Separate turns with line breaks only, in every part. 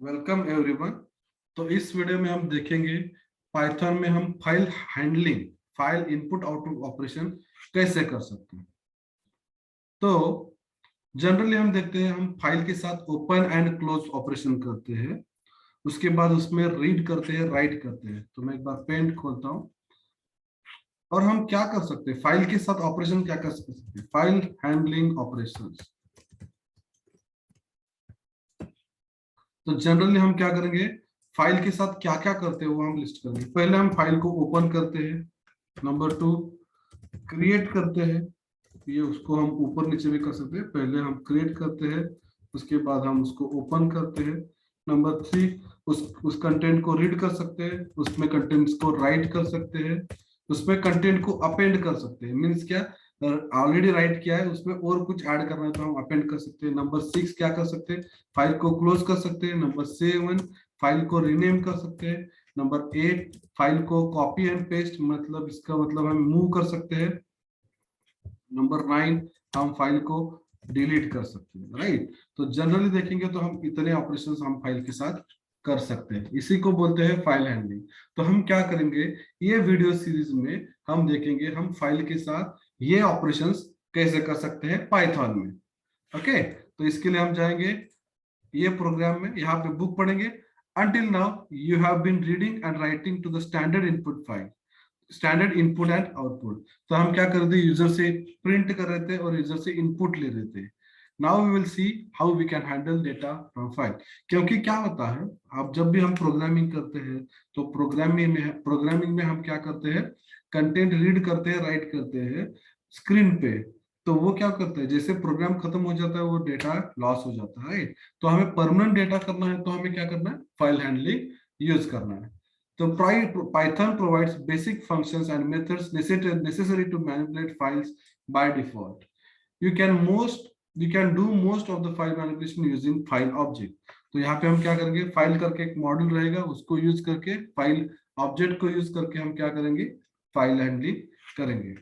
Welcome everyone. तो इस video में हम देखेंगे पाइथन में हम file handling, file input output operation कैसे कर सकते हैं। तो जनरली हम देखते हैं हम फाइल के साथ ओपन एंड क्लोज ऑपरेशन करते हैं, उसके बाद उसमें रीड करते हैं, राइट करते हैं। तो मैं एक बार पेंट खोलता हूं और हम क्या कर सकते हैं फाइल के साथ ऑपरेशन क्या कर सकते हैं, फाइल हैंडलिंग ऑपरेशंस। तो जनरली हम क्या करेंगे, फाइल के साथ क्या क्या करते हैं वो हम लिस्ट करेंगे। पहले हम फाइल को ओपन करते हैं, नंबर 2 क्रिएट करते हैं, ये उसको हम ऊपर नीचे भी कर सकते हैं। पहले हम क्रिएट करते हैं, उसके बाद हम उसको ओपन करते हैं। नंबर 3 उस कंटेंट को रीड कर सकते हैं, उसमें कंटेंट्स को राइट कर सकते हैं, उसमें कंटेंट को अपेंड कर सकते हैं। मीन्स क्या, ऑलरेडी राइट किया है उसमें और कुछ ऐड करना है तो हम अपेंड कर सकते हैं। नंबर 6 क्या कर सकते हैं, फाइल को क्लोज कर सकते हैं। नंबर 7 फाइल को रीनेम कर सकते हैं। नंबर 8 फाइल को कॉपी एंड पेस्ट, मतलब इसका मतलब हम मूव कर सकते हैं। नंबर 9 हम फाइल को डिलीट कर सकते हैं, राइट। तो जनरली देखेंगे तो हम इतने ऑपरेशंस हम फाइल के साथ कर सकते हैं, इसी को बोलते हैं फाइल हैंडलिंग। तो हम क्या करेंगे, ये वीडियो सीरीज में हम देखेंगे हम फाइल के साथ ये ऑपरेशंस कैसे कर सकते हैं पाइथन में। ओके, तो इसके लिए हम जाएंगे ये प्रोग्राम में, यहाँ पे बुक पढ़ेंगे। Until now you have been reading and writing to the standard input file, standard input and output. तो हम क्या कर रहे थे, यूजर से प्रिंट कर रहे थे और यूजर से इनपुट ले रहे थे। Now we will see how we can handle data from file. क्योंकि क्या होता है, अब जब भी हम प्रोग्रामिंग करते हैं तो प्रोग्रामिंग में हम क्या करते हैं, कंटेंट रीड करते हैं, राइट करते हैं स्क्रीन पे। तो वो क्या करते हैं, जैसे प्रोग्राम खत्म हो जाता है वो डेटा लॉस हो जाता है। तो हमें परमानेंट डेटा करना है तो हमें क्या करना है, फाइल हैंडलिंग यूज करना है। So Python provides basic functions and methods necessary to manipulate files by default. You can do most of the file manipulation using file object. तो यहाँ पे हम क्या करेंगे, फाइल करके एक मॉड्यूल रहेगा, उसको यूज करके फाइल ऑब्जेक्ट को यूज करके हम क्या करेंगे, फाइल हैंडलिंग करेंगे।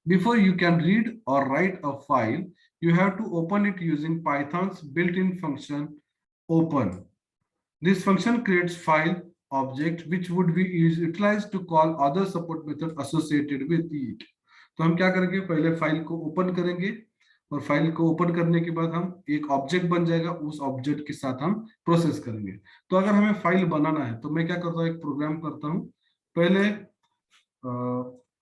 Before you can read or write a file, you have to open it using Python's built-in function open. This function creates file object which would be utilized to call other support method associated with it. तो हम क्या करेंगे, पहले file को open करेंगे और file को open करने के बाद हम एक ऑब्जेक्ट बन जाएगा, उस ऑब्जेक्ट के साथ हम प्रोसेस करेंगे। तो अगर हमें फाइल बनाना है तो मैं क्या करता हूँ, एक प्रोग्राम करता हूँ। पहले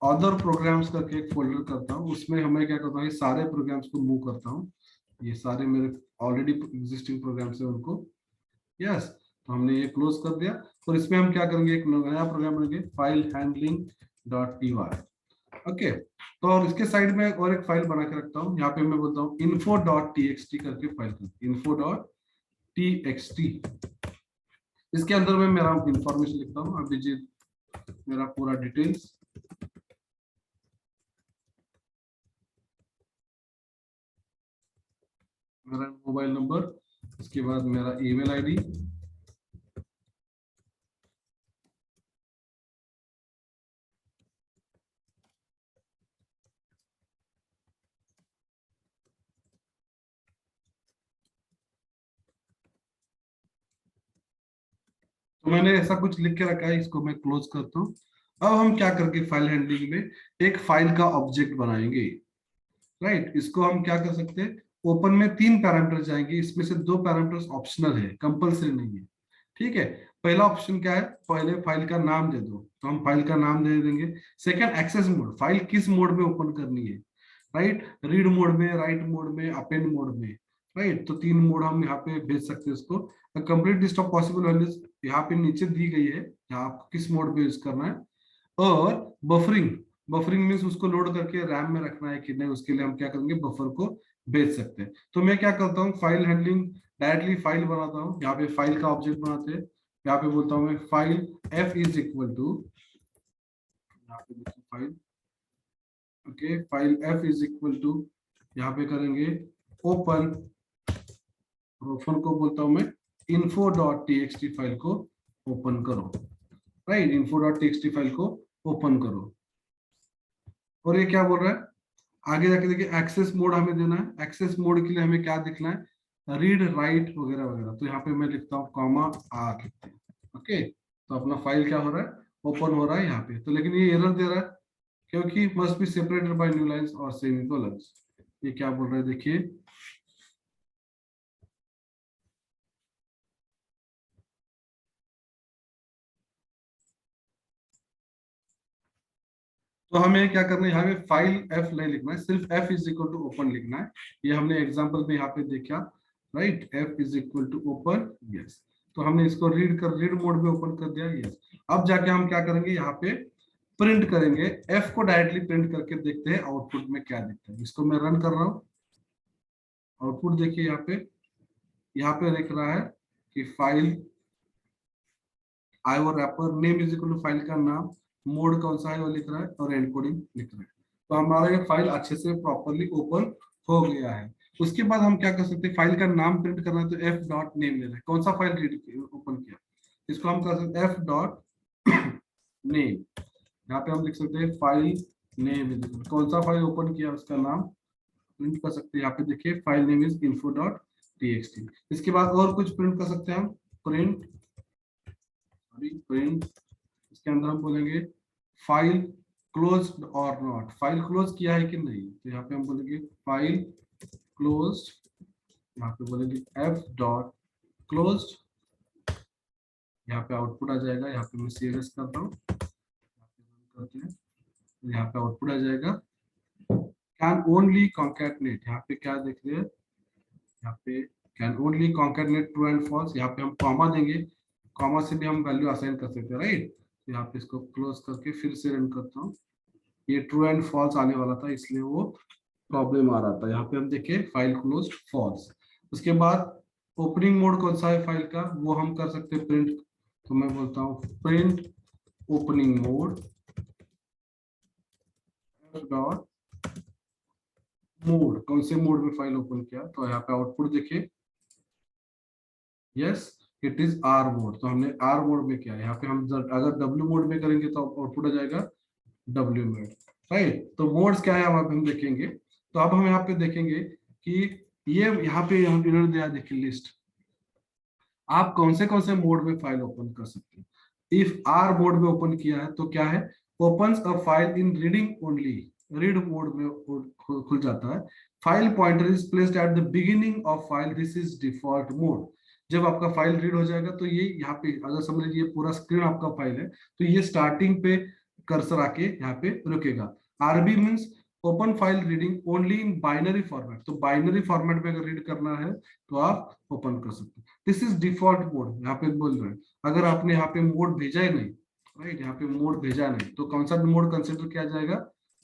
अदर प्रोग्राम्स करके एक फोल्डर करता हूँ, उसमें हमें क्या करता हूँ, ये सारे प्रोग्राम्स को मूव करता हूँ। ये सारे मेरे ऑलरेडी एग्जिस्टिंग प्रोग्राम्स है उनको, यस। तो हमने ये क्लोज कर दिया और इसमें हम क्या करेंगे, एक नया प्रोग्राम बनाएंगे, file handling dot P Y. Okay, तो और इसके साइड में और एक फाइल बना के रखता हूँ, यहाँ पे मैं बोलता हूँ info डॉट txt करके फाइल, info डॉट txt। इसके अंदर में मेरा इंफॉर्मेशन लिखता हूँ, अभिजीत मेरा पूरा डिटेल्स, मेरा मोबाइल नंबर, इसके बाद मेरा ईमेल आईडी, तो मैंने ऐसा कुछ लिख के रखा है, इसको मैं क्लोज करता हूँ। अब हम क्या करके फाइल हैंडलिंग में एक फाइल का ऑब्जेक्ट बनाएंगे, राइट। इसको हम क्या कर सकते हैं, ओपन में 3 पैरामीटर जाएंगे, इसमें से 2 पैरामीटर्स ऑप्शनल है, कंपलसरी नहीं है, ठीक है। पहला ऑप्शन क्या है, पहले फाइल का नाम दे दो, तो हम फाइल का नाम दे देंगे। सेकंड एक्सेस मोड, फाइल किस मोड में ओपन करनी है, राइट, रीड मोड में, राइट मोड में, अपेंड मोड में, राइट। तो 3 मोड हम यहाँ पे भेज सकते हैं इसको। Complete list of possible values यहाँ पे नीचे दी गई है, यहाँ आपको किस मोड पे यूज करना है। और बफरिंग, बफरिंग मीन्स उसको लोड करके रैम में रखना है कि नहीं, उसके लिए हम क्या करेंगे, बफर को भेज सकते हैं। तो मैं क्या करता हूँ, फाइल हैंडलिंग डायरेक्टली फाइल बनाता हूँ, यहाँ पे फाइल का ऑब्जेक्ट बनाते हैं, यहाँ पे बोलता हूँ मैं file f is equal to, यहाँ पे file, okay, file f is equal to, यहाँ पे करेंगे ओपन, ओपन को बोलता हूँ मैं info डॉट txt फाइल को ओपन करो, right, info dot txt file को ओपन करो। और ये क्या बोल रहा है, आगे जाके देखिए एक्सेस मोड हमें देना है। एक्सेस मोड के लिए हमें क्या दिखना है, रीड राइट वगैरह वगैरह, तो यहाँ पे मैं लिखता हूँ कॉमा आर लिखते हैं। ओके, तो अपना फाइल क्या हो रहा है, ओपन हो रहा है यहाँ पे। तो लेकिन ये एरर दे रहा है क्योंकि must be separated by new lines और सेमीकोलंस। ये क्या बोल रहा है देखिए, तो हमें क्या करना है, यहाँ पे फाइल एफ नहीं लिखना है, सिर्फ F is equal to open लिखना है। ये हमने एग्जांपल में यहाँ पे देखा, right, F is equal to open, yes. तो हमने इसको रीड मोड में ओपन कर दिया, यस। अब जाके हम क्या करेंगे, यहाँ पे प्रिंट करेंगे, एफ को डायरेक्टली प्रिंट करके देखते हैं आउटपुट में क्या दिखता है। इसको मैं रन कर रहा हूँ, आउटपुट देखिए यहाँ पे लिख रहा है कि file IO wrapper name is equal to file का नाम, मोड कौन सा है वो लिख रहा है, और एनकोडिंग लिख रहा है। तो हमारा ये फाइल अच्छे से प्रॉपरली ओपन हो गया है। उसके बाद हम क्या कर सकते हैं, फाइल का नाम प्रिंट करना है तो एफ डॉट नेम लेना है, कौन सा फाइल रीड ओपन किया, इसको हम कर सकते हैं एफ डॉट नेम। यहाँ पे हम लिख सकते हैं फाइल नेम इज इक्वल, कौन सा फाइल ओपन किया उसका नाम प्रिंट कर सकते हैं। यहाँ पे देखिए file name is info dot txt। इसके बाद और कुछ प्रिंट कर सकते हैं हम, प्रिंट इसके अंदर हम बोलेंगे फाइल क्लोज्ड और नॉट, फाइल क्लोज किया है कि नहीं, तो यहाँ पे हम बोलेंगे फाइल क्लोज्ड, यहाँ पे बोलेंगे एफ डॉट क्लोज्ड। यहाँ पे आउटपुट आ जाएगा, यहाँ पे मैं सीएलएस करता हूँ, यहाँ पे आउटपुट आ जाएगा कैन ओनली कॉन्कैटनेट। यहाँ पे क्या देख रहे हैं, यहाँ पे can only concatenate true and false, यहाँ पे हम कॉमा देंगे, कॉमा से भी हम वैल्यू असाइन कर सकते हैं, राइट। तो यहाँ पे इसको क्लोज करके फिर से रन करता हूँ, ये ट्रू एंड फॉल्स आने वाला था इसलिए वो प्रॉब्लम आ रहा था। यहाँ पे हम देखें फाइल क्लोज फॉल्स। उसके बाद ओपनिंग मोड कौन सा है फाइल का, वो हम कर सकते हैं प्रिंट, तो मैं बोलता हूँ print opening mode dot mode, कौन से मोड में फाइल ओपन किया, तो यहाँ पे आउटपुट देखिए, yes it is are mode. तो हमने आर मोड में किया, यहाँ पे हम अगर डब्ल्यू मोड में करेंगे तो आउटपुट आ जाएगा डब्ल्यू मोड, राइट। तो मोड्स क्या है हम देखेंगे। तो अब हम यहाँ पे देखेंगे कि ये यहाँ पे हम इन्होंने दिया, देखिए लिस्ट, आप कौन से मोड में फाइल ओपन कर सकते हैं। इफ आर मोड में ओपन किया है तो क्या है, opens a file in reading only, read mode में खुल जाता है। File pointer is placed at the beginning of file, this is default mode. जब आपका फाइल रीड हो जाएगा तो ये यहाँ पे अगर समझ लीजिए पूरा स्क्रीन आपका फाइल है, तो ये स्टार्टिंग पे कर्सर आके यहाँ पे रुकेगा। RB means open file reading only in binary format, तो बाइनरी फॉर्मेट में अगर रीड करना है तो आप ओपन कर सकते हैं। दिस इज डिफॉल्ट मोड, यहाँ पे बोल रहे हैं अगर आपने यहाँ पे मोड भेजा ही नहीं, राइट, यहाँ पे मोड भेजा नहीं तो कौन सा मोड कंसिडर किया जाएगा,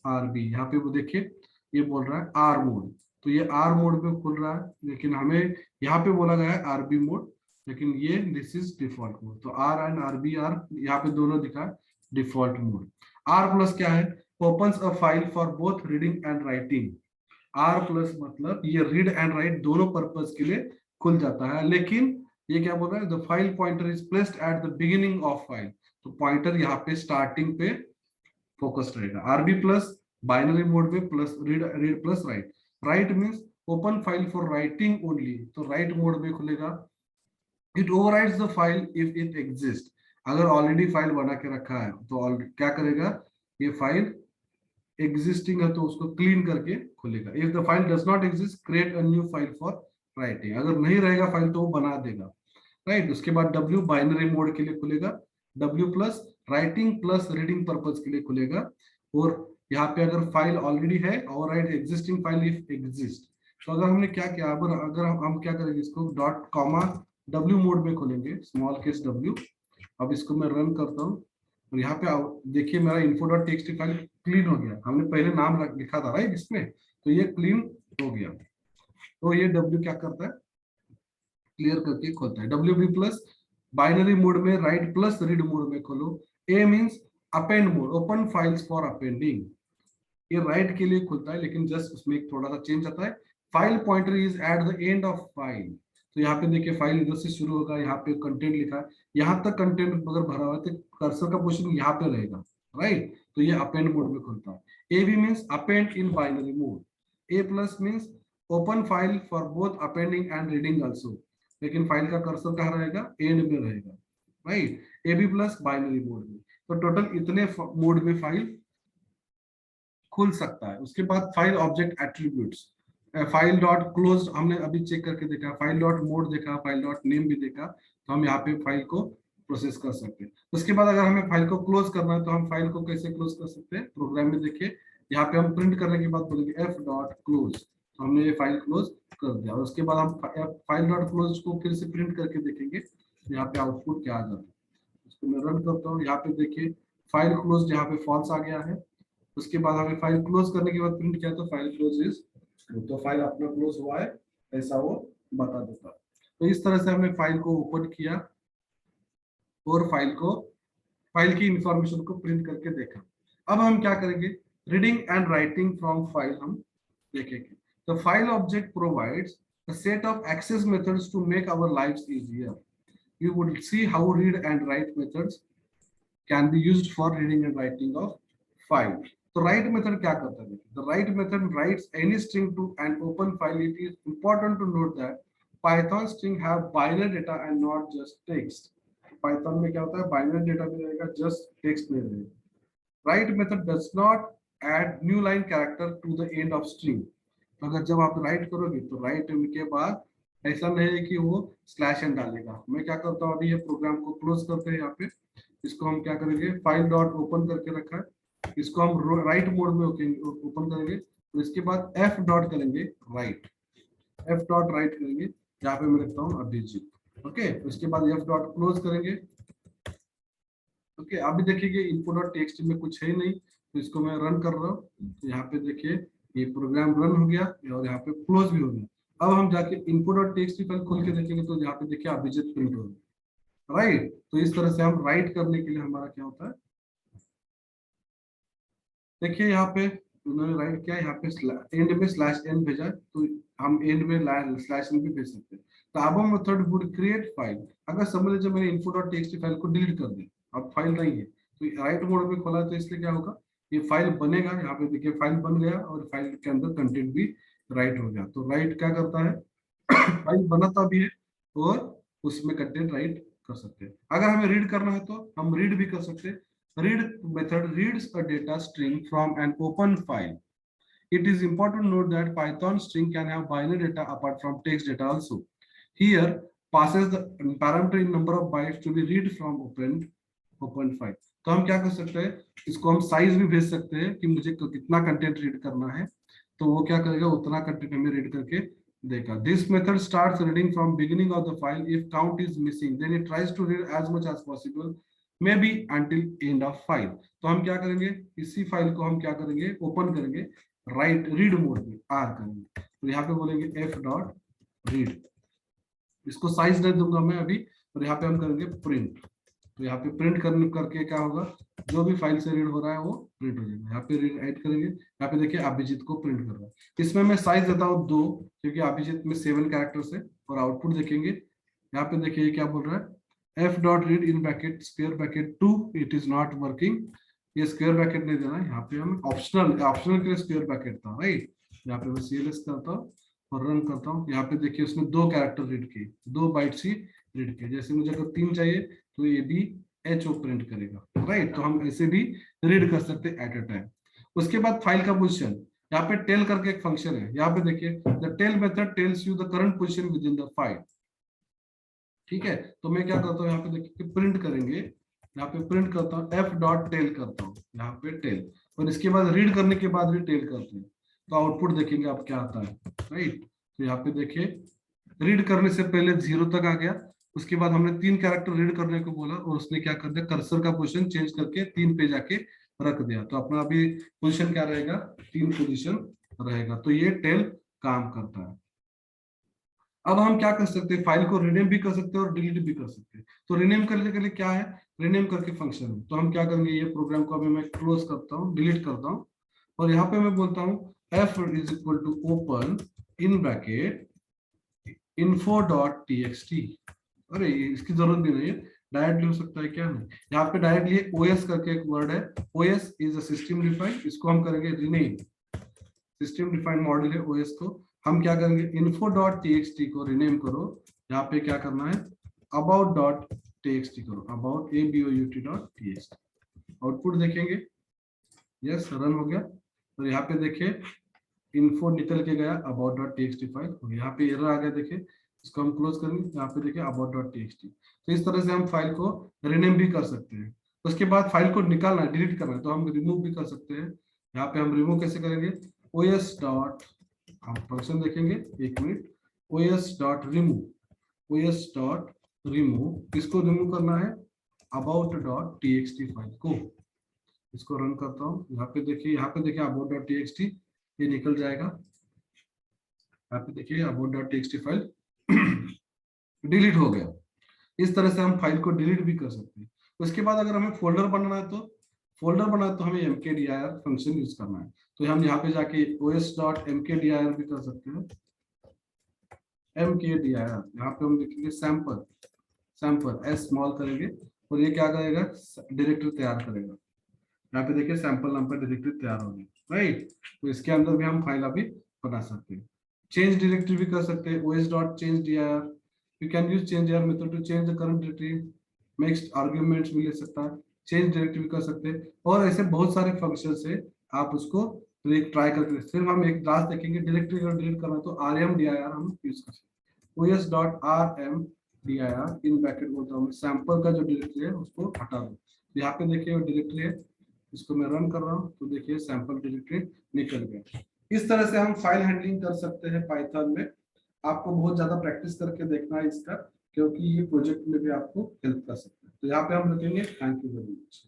आरबी। यहाँ पे वो देखिए ये बोल रहा है आर मोड, तो ये आर मोड में खुल रहा है, लेकिन हमें यहाँ पे बोला गया है आरबी मोड, लेकिन ये दिस इज डिफॉल्ट मोड। तो आर एंड आरबी आर यहाँ पे दोनों दिखा है डिफॉल्ट मोड। आर प्लस क्या है, opens a file for both reading and writing. R plus मतलब ये रीड एंड राइट दोनों पर्पस के लिए खुल जाता है, लेकिन ये क्या बोल रहा है, the file pointer is placed at the beginning of file, तो पॉइंटर यहाँ पे स्टार्टिंग पे फोकस रहेगा। आरबी प्लस बाइनरी मोड में plus read, read plus right. Right means open file for writing only, तो राइट मोड में खुलेगा। It overrides the file if it exist, अगर ऑलरेडी फाइल बना के रखा है तो क्या करेगा, ये फाइल एग्जिस्टिंग है तो उसको क्लीन करके खुलेगा। If the file does not exist create a new file for writing, अगर नहीं रहेगा फाइल तो वो बना देगा, राइट। उसके बाद डब्ल्यू बाइनरी मोड के लिए खुलेगा, W plus writing plus reading purpose के लिए खुलेगा। और यहाँ पे अगर फाइल ऑलरेडी है override existing file if exist, तो अगर हमने क्या किया, अगर हम क्या करेंगे, इसको डॉट कॉमा डब्ल्यू मोड में खोलेंगे, स्मॉल केस डब्ल्यू। अब इसको मैं रन करता हूँ और यहाँ पे देखिए मेरा info.txt फाइल क्लीन हो गया, हमने पहले नाम लिखा था राइट इसमें, तो ये क्लीन हो गया। तो ये डब्ल्यू क्या करता है, क्लियर करके खोलता है। W B plus binary mode में राइट प्लस रीड मोड में खोलो। A means append mode, open files for appending, ये राइट के लिए खुलता है लेकिन जस्ट उसमें एक थोड़ा सा चेंज आता है। File pointer is at the end of file, तो यहाँ पे देखिए फाइल इधर से शुरू होगा, यहाँ पे कंटेंट लिखा है, यहाँ तक कंटेंट अगर भरा हुआ है तो कर्सर का पोजीशन यहाँ पे रहेगा, राइट। तो ये अपेंड मोड में खुलता है। A B means append in binary mode. A plus means open file for both appending and reading also, लेकिन फाइल का कर्सर कहाँ रहेगा, एंड में रहेगा, right, AB plus binary mode में। तो टोटल इतने मोड में फाइल खुल सकता है। उसके बाद file object attributes, file dot close हमने अभी चेक करके देखा, फाइल डॉट मोड देखा, फाइल डॉट नेम भी देखा, तो हम यहाँ पे फाइल को प्रोसेस कर सकते हैं। उसके बाद अगर हमें फाइल को क्लोज करना है तो हम फाइल को कैसे क्लोज कर सकते हैं, प्रोग्राम में देखिए, यहाँ पे हम प्रिंट करने के बाद बोलेंगे एफ डॉट क्लोज, तो हमने ये फाइल क्लोज कर दिया। और उसके बाद हम फाइल डॉट क्लोज को फिर से प्रिंट करके देखेंगे यहाँ पे आउटपुट क्या आ जाता है। उसको मैं रन करता हूँ, यहाँ पे देखिए फाइल क्लोज यहाँ पे फॉल्स आ गया है। उसके बाद हमें फाइल क्लोज करने के बाद प्रिंट किया तो फाइल क्लोज इज, तो फाइल अपना क्लोज हुआ है ऐसा वो बता देता है। तो इस तरह से हमने फाइल को ओपन किया और फाइल की इंफॉर्मेशन को प्रिंट करके देखा। अब हम क्या करेंगे, reading and writing from file हम देखेंगे। The file object provides a set of access methods to make our lives easier. You would see how read and write methods can be used for reading and writing of file. तो write method क्या करता है? The write method writes any string to an open file. It is important to note that Python string have binary data and not just text. Python में क्या होता है, binary data भी रहेगा, just text नहीं रहेगा. Write method does not add new line character to the end of string. अगर जब आप राइट करोगे तो राइट के बाद ऐसा नहीं है कि वो स्लैश एन डालेगा। मैं क्या करता हूँ, अभी ये प्रोग्राम को क्लोज करते हैं, यहाँ पे इसको हम क्या करेंगे, फाइल डॉट ओपन करके रखा है, इसको हम राइट मोड में ओपन करेंगे, तो इसके बाद एफ डॉट करेंगे राइट, एफ डॉट राइट करेंगे, यहाँ पे मैं लिखता हूँ अभिजीत, ओके। उसके बाद एफ डॉट क्लोज करेंगे, ओके। अभी देखिए इनपुट डॉट टेक्स्ट में कुछ है नहीं, तो इसको मैं रन कर रहा हूँ, तो यहाँ पे देखिए ये प्रोग्राम रन हो गया और यहाँ पे क्लोज भी हो गया। अब हम जाके इनपुट और टेक्स्ट फाइल खोल के देखेंगे तो यहाँ पे देखिए अभिजीत प्रिंट हो गया, राइट। तो इस तरह से हम राइट करने के लिए हमारा क्या होता है, देखिए यहाँ पे उन्होंने राइट किया, यहाँ पे एंड में स्लैश एन भेजा, तो हम एंड में स्लैश एन भी भेज सकते हैं। तो अब हम मेथड वुड क्रिएट फाइल, अगर समझ लीजिए मैंने इनपुट और टेक्स्ट फाइल को डिलीट कर दिया, अब फाइल नहीं है, तो राइट मोड में खोला, तो इसलिए क्या होगा, ये फाइल बनेगा। यहाँ पे देखिए फाइल बन गया और फाइल के अंदर कंटेंट भी राइट हो गया। तो राइट क्या करता है, फाइल बनाता भी है और उसमें कंटेंट राइट कर सकते हैं। अगर हमें रीड करना है तो हम रीड भी कर सकते हैं। Read method reads a data string from an open file. It is important to note that Python string can have binary data apart from text data also. Here passes the parameter in number of bytes to be read from open file. तो हम क्या कर सकते हैं, इसको हम size भी भेज सकते हैं कि मुझे कितना कंटेंट रीड करना है, तो वो क्या करेगा, उतना कंटेंट हमें रीड करके देगा। This method starts reading from beginning of the file. If count is missing, then it tries to read as much as possible, may be until end of file. तो हम क्या करेंगे, इसी फाइल को हम क्या करेंगे, ओपन करेंगे, राइट रीड मोड में आर करेंगे, तो यहाँ पे बोलेंगे एफ डॉट रीड, इसको साइज नहीं दूंगा मैं अभी, और यहाँ पे हम करेंगे प्रिंट, तो यहाँ पे प्रिंट करने करके क्या होगा, जो भी फाइल से रीड हो रहा है वो प्रिंट हो जाएगा। यहाँ पे रीड ऐड करेंगे, यहाँ पे देखिए अभिजीत को प्रिंट कर रहा है। इसमें मैं साइज देता हूँ 2, क्योंकि अभिजीत में 7 कैरेक्टर्स है। और आउटपुट देखेंगे, यहाँ पे देखिए क्या बोल रहा है, f dot read in bracket square bracket 2, it is not working। ये स्क्वायर ब्रैकेट नहीं देना, यहाँ पे हम ऑप्शनल के लिए स्क्वायर ब्रैकेट था, राइट। यहाँ पे मैं CLS करता हूँ और रन करता हूँ। यहाँ पे देखिए उसने 2 कैरेक्टर रीड किए, 2 बाइट्स ही रीड किए। जैसे मुझे अगर 3 चाहिए तो ये भी HO प्रिंट करेगा, राइट। तो हम ऐसे भी रीड कर सकते एट अ टाइम। उसके बाद फाइल का पोजिशन, यहाँ पे टेल करके एक फंक्शन है, यहाँ पे देखिए the tell method tells you the current position within the file, ठीक है। तो मैं क्या करता हूँ, यहाँ पे देखिए प्रिंट करेंगे, यहाँ पे प्रिंट करता हूँ एफ डॉट टेल करता हूँ, यहाँ पे टेल, और इसके बाद रीड करने के बाद भी टेल करते हैं, तो आउटपुट देखेंगे आप क्या आता है, राइट। तो यहाँ पे देखिए रीड करने से पहले 0 तक आ गया, उसके बाद हमने 3 कैरेक्टर रीड करने को बोला और उसने क्या कर दिया, कर्सर का पोजीशन चेंज करके 3 पे जाके रख दिया। तो अपना अभी पोजीशन क्या रहेगा, 3 पोजीशन रहेगा। तो ये टेल काम करता है। अब हम क्या कर सकते हैं, फाइल को रीनेम भी कर सकते हैं और डिलीट भी कर सकते हैं। तो रीनेम करने के लिए क्या है, रीनेम करके फंक्शन है। तो हम क्या करेंगे, ये प्रोग्राम को अभी मैं क्लोज करता हूँ, डिलीट करता हूँ, और यहाँ पे मैं बोलता हूँ f is equal to open in bracket info.txt। अरे इसकी जरूरत भी नहीं है, डायरेक्टली हो सकता है, क्या नहीं, यहाँ पे डायरेक्टली OS करके एक वर्ड है, OS is a system defined, इसको हम करेंगे रीनेम, सिस्टम डिफाइंड मॉडल है OS को, हम क्या करेंगे, info.txt को रिनेम करो, यहाँ पे क्या करना है, about.txt करो, about आउटपुट देखेंगे, यस रन हो गया। और यहाँ पे देखिए इन्फो निकल के गया, about.txt फाइल हो गया। यहाँ पे एरर आ गया, देखिए इसको हम क्लोज करेंगे, यहाँ पे देखिए about.txt। तो इस तरह से हम फाइल को रिनेम भी कर सकते हैं। उसके बाद फाइल को निकालना है, डिलीट करना है, तो हम रिमूव भी कर सकते हैं। यहाँ पे हम रिमूव कैसे करेंगे, os डॉट, हम फंक्शन देखेंगे, एक मिनट, os डॉट रिमूव, किसको रिमूव करना है, about.txt फाइल को। इसको रन करता हूँ, यहाँ पे देखिए about.txt ये निकल जाएगा। यहाँ पे देखिए about.txt फाइल डिलीट हो गया। इस तरह से हम फाइल को डिलीट भी कर सकते हैं। उसके बाद अगर हमें फोल्डर बनाना है तो हमें mkdir फंक्शन यूज करना है। तो हम यहाँ पे जाके os.mkdir भी कर सकते हैं, mkdir, यहाँ पे हम लिखेंगे सैंपल एस स्मॉल करेंगे, और ये क्या करेगा, डायरेक्टरी तैयार करेगा। यहाँ पे देखिए सैंपल नाम पर डायरेक्टरी तैयार होगी, राइट। तो इसके अंदर भी हम फाइल अभी बना सकते हैं। चेंज डायरेक्टरी भी कर सकते हैं, os.change.dir, you can use change dir method to change the current directory, next arguments भी ले सकता है, चेंज डायरेक्टरी भी कर सकते हैं, और ऐसे बहुत सारे फंक्शन से आप उसको ट्राई करके। सिर्फ हम एक लास्ट देखेंगे, डायरेक्टरी अगर डिलीट करना तो rmdir हम यूज कर सकते हैं, os.rmdir इन ब्रैकेट बोलता हूँ, सैंपल का जो डायरेक्टरी है उसको हटा दो। यहाँ पे देखिए वो डायरेक्टरी है, इसको मैं रन कर रहा हूँ, तो देखिए सैंपल डायरेक्टरी निकल गया। इस तरह से हम फाइल हैंडलिंग कर सकते हैं पाइथन में। आपको बहुत ज्यादा प्रैक्टिस करके देखना है इसका, क्योंकि ये प्रोजेक्ट में भी आपको हेल्प कर सकता है। तो यहाँ पे हम लिखेंगे थैंक यू वेरी मच।